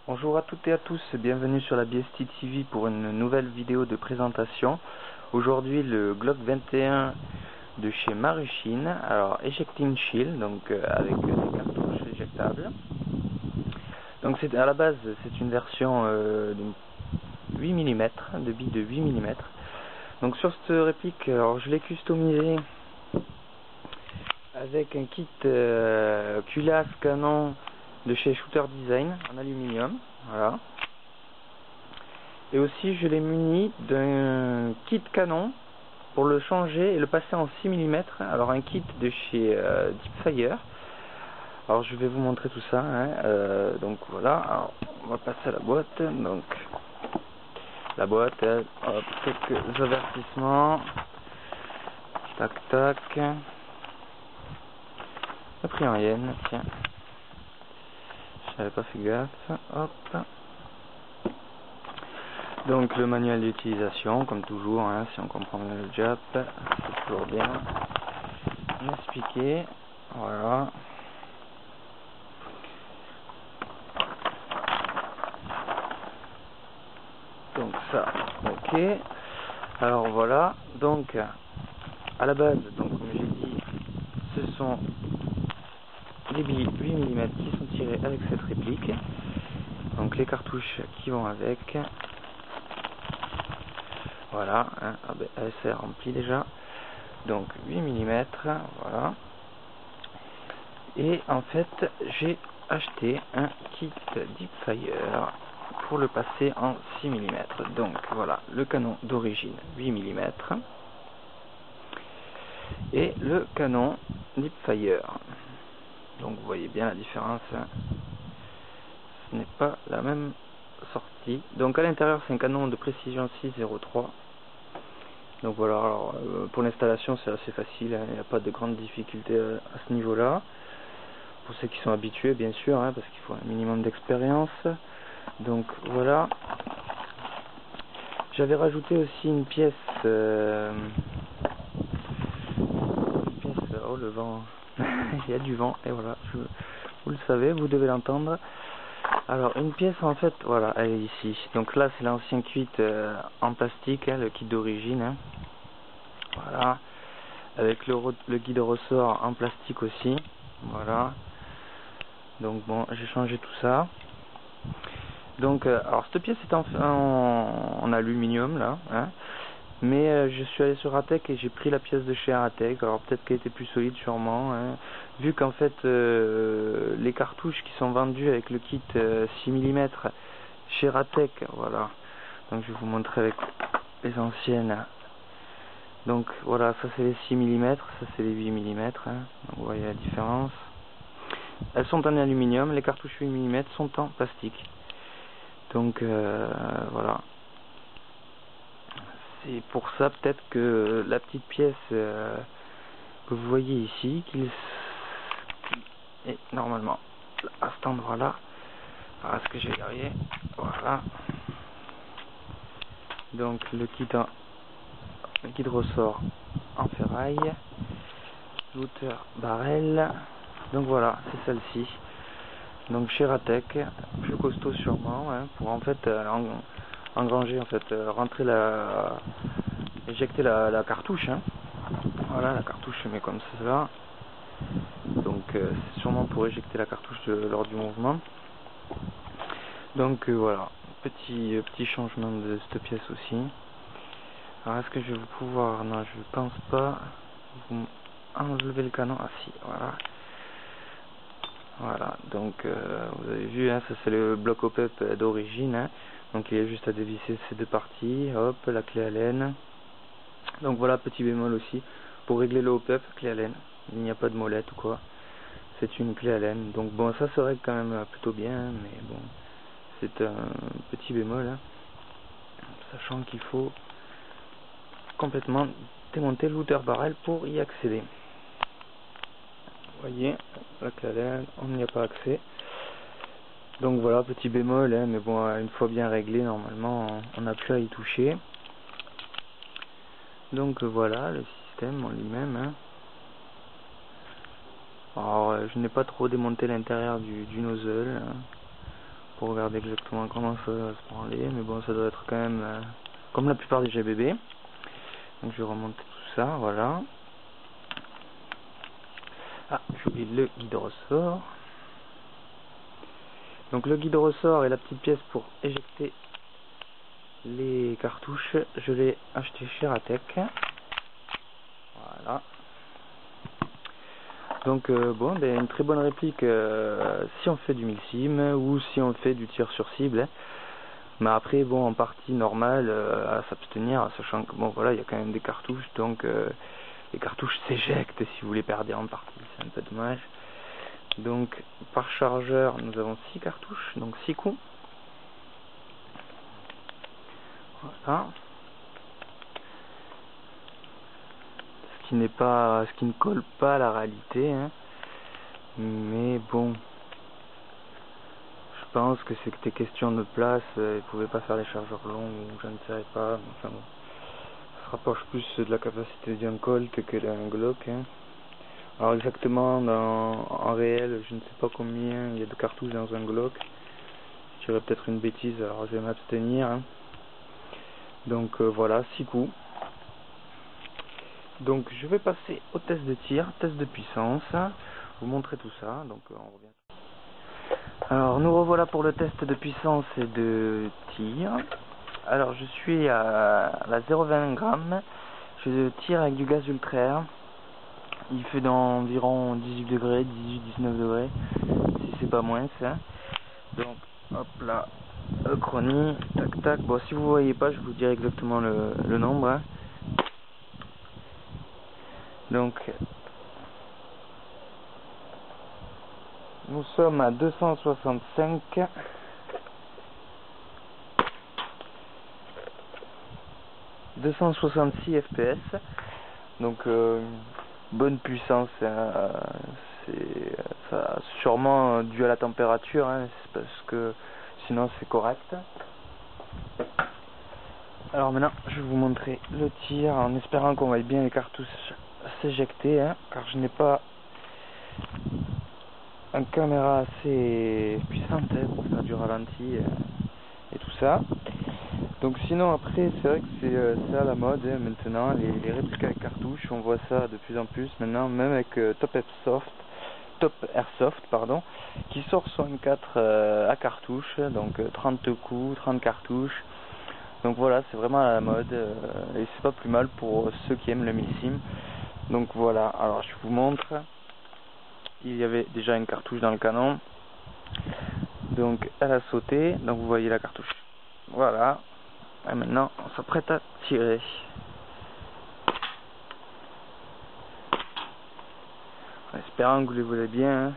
Bonjour à toutes et à tous, bienvenue sur la BST TV pour une nouvelle vidéo de présentation. Aujourd'hui le Glock 21 de chez Maruchin, alors Ejecting Shield, donc avec des cartouches éjectables. Donc c'est à la base c'est une version de 8 mm, de billes de 8 mm. Donc sur cette réplique, alors je l'ai customisé avec un kit culasse canon de chez Shooter Design en aluminium, voilà. Et aussi je l'ai muni d'un kit canon pour le changer et le passer en 6 mm, alors un kit de chez Deepfire. Alors je vais vous montrer tout ça, hein. Donc voilà, alors, on va passer à la boîte. Donc la boîte, hop, quelques avertissements, tac tac, le prix en yens, tiens, j'avais pas fait gaffe, hop. Donc le manuel d'utilisation, comme toujours, hein, si on comprend bien le Jap, c'est toujours bien expliqué, voilà. Donc ça, ok. Alors voilà, donc à la base, donc comme j'ai dit, ce sont les billes 8 mm qui sont tirées avec cette réplique. Donc les cartouches qui vont avec. Voilà, hein, ah ben, elle s'est remplie déjà. Donc 8 mm, voilà. Et en fait, j'ai acheté un kit Deepfire pour le passer en 6 mm. Donc voilà, le canon d'origine 8 mm et le canon Deepfire. Donc vous voyez bien la différence, hein. Ce n'est pas la même sortie. Donc à l'intérieur c'est un canon de précision 603. Donc voilà, alors, pour l'installation c'est assez facile, hein. Il n'y a pas de grandes difficultés à ce niveau là. Pour ceux qui sont habitués bien sûr, hein, parce qu'il faut un minimum d'expérience. Donc voilà. J'avais rajouté aussi une pièce, oh le vent, il y a du vent, et voilà, vous le savez, vous devez l'entendre. Alors une pièce en fait, voilà, elle est ici. Donc là c'est l'ancien kit en plastique, hein, le kit d'origine, hein. Voilà, avec le guide ressort en plastique aussi, voilà. Donc bon, j'ai changé tout ça. Donc alors cette pièce est en aluminium là, hein. Mais je suis allé sur Aratech et j'ai pris la pièce de chez Aratech. Alors peut-être qu'elle était plus solide sûrement, hein. Vu qu'en fait les cartouches qui sont vendues avec le kit 6 mm chez Aratech, voilà. Donc je vais vous montrer avec les anciennes. Donc voilà, ça c'est les 6 mm, ça c'est les 8 mm, hein. Donc vous voyez la différence. Elles sont en aluminium, les cartouches 8 mm sont en plastique. Donc voilà. C'est pour ça peut-être que la petite pièce que vous voyez ici, qu'il est normalement à cet endroit là. Voilà ce que j'ai derrière. Voilà. Donc le kit ressort en ferraille. Looter barrel. Donc voilà, c'est celle-ci. Donc chez Aratech, plus costaud sûrement, hein, pour en fait engranger, en fait, éjecter la cartouche, hein. Voilà, la cartouche se met comme cela. Donc c'est sûrement pour éjecter la cartouche lors du mouvement. Donc voilà, petit changement de cette pièce aussi. Alors est-ce que je vais pouvoir, non je pense pas, vous enlever le canon, ah si, voilà. Voilà, donc vous avez vu, hein, ça c'est le bloc OPEP d'origine, hein. Donc il y a juste à dévisser ces deux parties, hop, la clé Allen. Donc voilà, petit bémol aussi, pour régler le OPEP, clé Allen, il n'y a pas de molette ou quoi, c'est une clé Allen. Donc bon, ça se règle quand même plutôt bien, hein, mais bon, c'est un petit bémol, hein, sachant qu'il faut complètement démonter le looter barrel pour y accéder. Vous voyez, la clé Allen, on n'y a pas accès. Donc voilà, petit bémol, hein, mais bon, une fois bien réglé, normalement, on n'a plus à y toucher. Donc voilà, le système en lui-même, hein. Alors, je n'ai pas trop démonté l'intérieur du nozzle, hein, pour regarder exactement comment ça va se branler, mais bon, ça doit être quand même comme la plupart des GBB. Donc je vais remonter tout ça, voilà. Ah, j'oublie le guide ressort. Donc le guide ressort et la petite pièce pour éjecter les cartouches, je l'ai acheté chez Ratec. Voilà. Donc bon, ben, une très bonne réplique si on fait du milsim ou si on fait du tir sur cible. Mais après, bon, en partie normale, à s'abstenir, sachant que bon, voilà, il y a quand même des cartouches, donc les cartouches s'éjectent si vous les perdez en partie, c'est un peu dommage. Donc par chargeur, nous avons 6 cartouches, donc 6 coups. Voilà. Ce qui ne colle pas à la réalité, hein. Mais bon, je pense que c'était question de place, ils pouvaient pas faire des chargeurs longs ou je ne sais pas, enfin bon, ça se rapproche plus de la capacité d'un Colt que d'un Glock, hein. Alors exactement, en réel, je ne sais pas combien il y a de cartouches dans un Glock, je dirais peut-être une bêtise, alors je vais m'abstenir, hein. Donc voilà, 6 coups. Donc je vais passer au test de tir, test de puissance, vous montrer tout ça, donc on revient. Alors nous revoilà pour le test de puissance et de tir. Alors je suis à la 0,20 grammes, je tire avec du gaz ultra air, il fait d'environ 18 degrés, 18-19 degrés, si c'est pas moins ça. Donc hop là, chronie, tac tac, bon si vous voyez pas je vous dirai exactement le nombre, hein. Donc nous sommes à 265 FPS, donc bonne puissance, c'est ça, sûrement dû à la température, hein, parce que sinon c'est correct. Alors maintenant je vais vous montrer le tir en espérant qu'on voit bien les cartouches s'éjecter, hein, car je n'ai pas une caméra assez puissante, hein, pour faire du ralenti et tout ça. Donc sinon après c'est vrai que c'est à la mode, hein, maintenant les répliques avec cartouches, on voit ça de plus en plus maintenant, même avec Top Airsoft pardon, qui sort 64 à cartouche, donc 30 coups, 30 cartouches. Donc voilà, c'est vraiment à la mode et c'est pas plus mal pour ceux qui aiment le milsim. Donc voilà, alors je vous montre, il y avait déjà une cartouche dans le canon, donc elle a sauté, donc vous voyez la cartouche, voilà. Et maintenant on s'apprête à tirer. En espérant que vous les voulez bien, hein.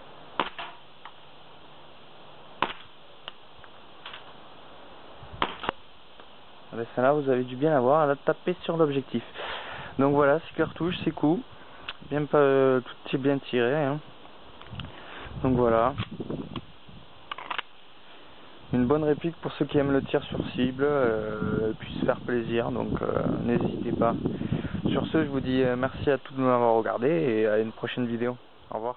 Ben celle-là vous avez dû bien avoir, elle a tapé sur l'objectif. Donc voilà, 6 cartouches, 6 coups, bien pas tout est bien tiré, hein. Donc voilà, une bonne réplique pour ceux qui aiment le tir sur cible, puissent se faire plaisir, donc n'hésitez pas. Sur ce, je vous dis merci à tous de m'avoir regardé et à une prochaine vidéo. Au revoir.